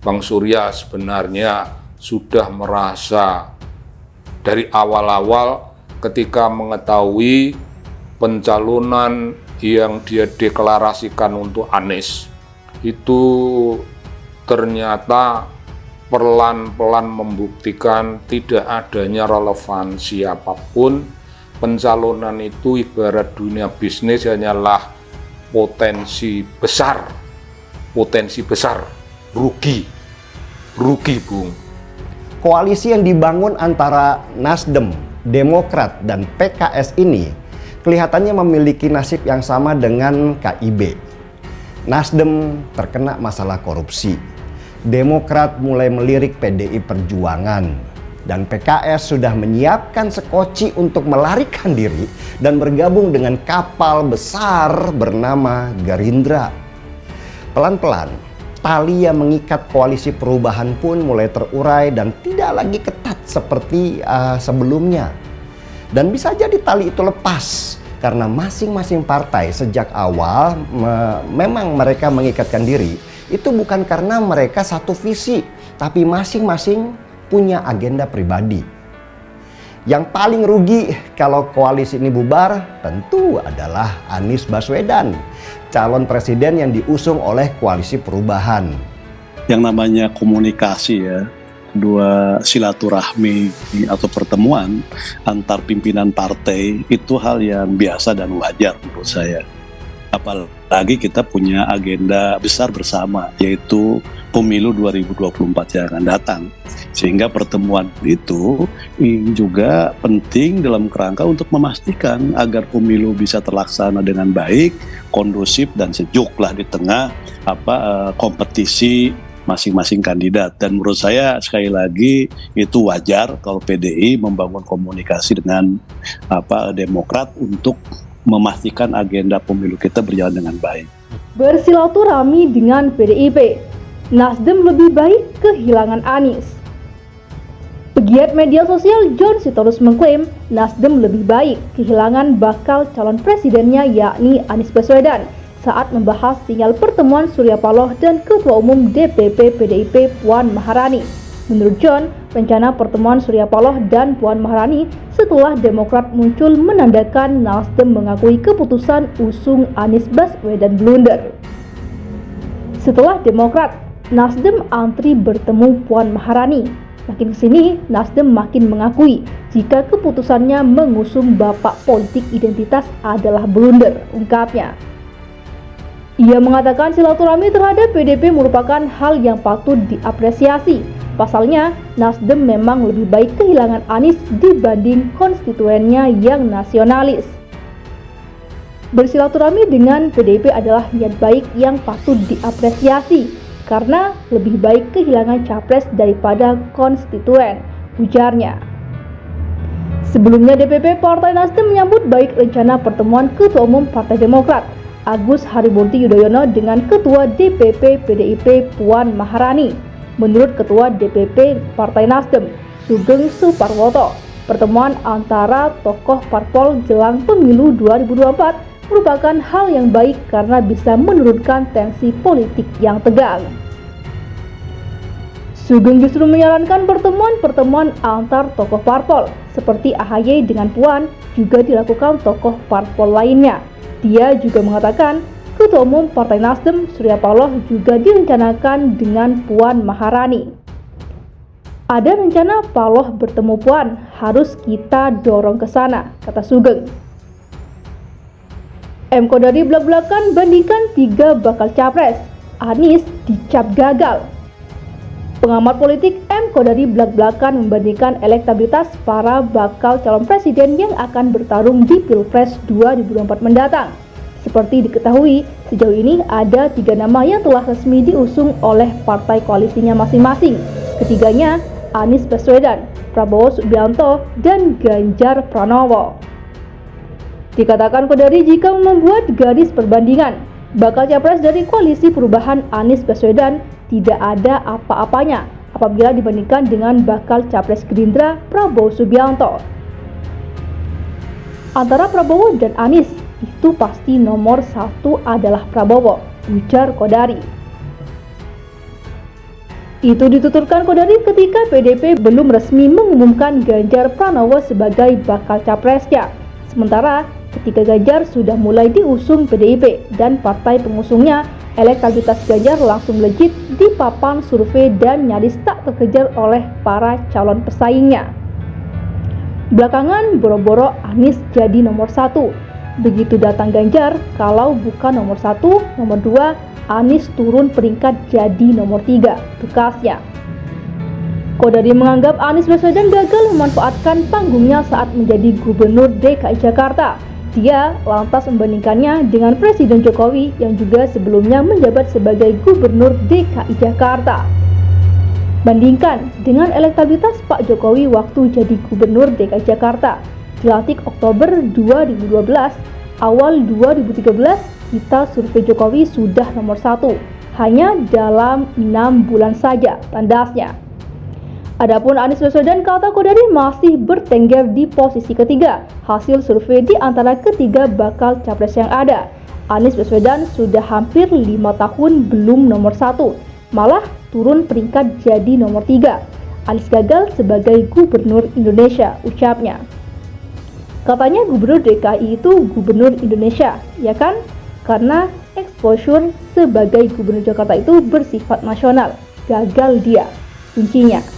Bang Surya sebenarnya sudah merasa dari awal-awal ketika mengetahui pencalonan yang dia deklarasikan untuk Anies itu ternyata pelan-pelan membuktikan tidak adanya relevansi apapun. Pencalonan itu ibarat dunia bisnis hanyalah potensi besar, rugi Bung. Koalisi yang dibangun antara Nasdem, Demokrat, dan PKS ini kelihatannya memiliki nasib yang sama dengan KIB. Nasdem terkena masalah korupsi, Demokrat mulai melirik PDI Perjuangan, dan PKS sudah menyiapkan sekoci untuk melarikan diri dan bergabung dengan kapal besar bernama Gerindra. Pelan-pelan, tali yang mengikat koalisi perubahan pun mulai terurai dan tidak lagi ketat seperti sebelumnya. Dan bisa jadi tali itu lepas karena masing-masing partai sejak awal memang mereka mengikatkan diri. Itu bukan karena mereka satu visi, tapi masing-masing punya agenda pribadi. Yang paling rugi kalau koalisi ini bubar tentu adalah Anies Baswedan, calon presiden yang diusung oleh koalisi perubahan. Yang namanya komunikasi ya, dua silaturahmi atau pertemuan antar pimpinan partai itu hal yang biasa dan wajar menurut saya. Apalagi kita punya agenda besar bersama, yaitu pemilu 2024 yang akan datang. Sehingga pertemuan itu juga penting dalam kerangka untuk memastikan agar pemilu bisa terlaksana dengan baik, kondusif dan sejuk lah di tengah kompetisi masing-masing kandidat. Dan menurut saya sekali lagi itu wajar kalau PDI membangun komunikasi dengan Demokrat untuk memastikan agenda pemilu kita berjalan dengan baik. Bersilaturahmi dengan PDIP, Nasdem lebih baik kehilangan Anies. Pegiat media sosial John Sitorus mengklaim Nasdem lebih baik kehilangan bakal calon presidennya yakni Anies Baswedan saat membahas sinyal pertemuan Surya Paloh dan Ketua Umum DPP PDIP Puan Maharani. Menurut John, rencana pertemuan Surya Paloh dan Puan Maharani setelah Demokrat muncul menandakan Nasdem mengakui keputusan usung Anies Baswedan blunder. Setelah Demokrat, Nasdem antri bertemu Puan Maharani. Makin kesini, Nasdem makin mengakui jika keputusannya mengusung bapak politik identitas adalah blunder, ungkapnya. Ia mengatakan silaturahmi terhadap PDP merupakan hal yang patut diapresiasi. Pasalnya, Nasdem memang lebih baik kehilangan Anies dibanding konstituennya yang nasionalis. Bersilaturahmi dengan PDIP adalah niat baik yang patut diapresiasi karena lebih baik kehilangan capres daripada konstituen, ujarnya. Sebelumnya DPP Partai Nasdem menyambut baik rencana pertemuan Ketua Umum Partai Demokrat Agus Harimurti Yudhoyono dengan Ketua DPP PDIP Puan Maharani. Menurut Ketua DPP Partai Nasdem, Sugeng Suparwoto, pertemuan antara tokoh parpol jelang pemilu 2024 merupakan hal yang baik karena bisa menurunkan tensi politik yang tegang. Sugeng justru menyarankan pertemuan-pertemuan antar tokoh parpol seperti AHY dengan Puan juga dilakukan tokoh parpol lainnya. Dia juga mengatakan Ketua Umum Partai Nasdem Surya Paloh juga direncanakan dengan Puan Maharani. Ada rencana Paloh bertemu Puan, harus kita dorong ke sana, kata Sugeng. M. Kodari belak-belakan bandingkan 3 bakal capres, Anies dicap gagal. Pengamat politik M. Kodari belak-belakan membandingkan elektabilitas para bakal calon presiden yang akan bertarung di Pilpres 2024 mendatang. Seperti diketahui, sejauh ini ada 3 nama yang telah resmi diusung oleh partai koalisinya masing-masing. Ketiganya, Anies Baswedan, Prabowo Subianto, dan Ganjar Pranowo. Dikatakan Kodari jika membuat garis perbandingan, bakal capres dari koalisi perubahan Anies Baswedan tidak ada apa-apanya apabila dibandingkan dengan bakal capres Gerindra Prabowo Subianto. Antara Prabowo dan Anies, itu pasti nomor 1 adalah Prabowo, ujar Kodari. Itu dituturkan Kodari ketika PDIP belum resmi mengumumkan Ganjar Pranowo sebagai bakal capresnya. Sementara ketika Ganjar sudah mulai diusung PDIP dan partai pengusungnya, elektabilitas Ganjar langsung melejit di papan survei dan nyaris tak terkejar oleh para calon pesaingnya. Belakangan boro-boro Anies jadi nomor 1. Begitu datang Ganjar, kalau bukan nomor 1, nomor 2, Anies turun peringkat jadi nomor 3, bekasnya. Kodari menganggap Anies Baswedan gagal memanfaatkan panggungnya saat menjadi Gubernur DKI Jakarta. Dia lantas membandingkannya dengan Presiden Jokowi yang juga sebelumnya menjabat sebagai Gubernur DKI Jakarta. Bandingkan dengan elektabilitas Pak Jokowi waktu jadi Gubernur DKI Jakarta. Dilantik Oktober 2012, awal 2013, kita survei Jokowi sudah nomor 1, hanya dalam 6 bulan saja, tandasnya. Adapun Anies Baswedan, kata Kodari, masih bertengger di posisi ketiga, hasil survei di antara ketiga bakal capres yang ada. Anies Baswedan sudah hampir 5 tahun belum nomor 1, malah turun peringkat jadi nomor 3. Anies gagal sebagai Gubernur Indonesia, ucapnya. Katanya Gubernur DKI itu Gubernur Indonesia, ya kan? Karena exposure sebagai Gubernur Jakarta itu bersifat nasional. Gagal dia, kuncinya.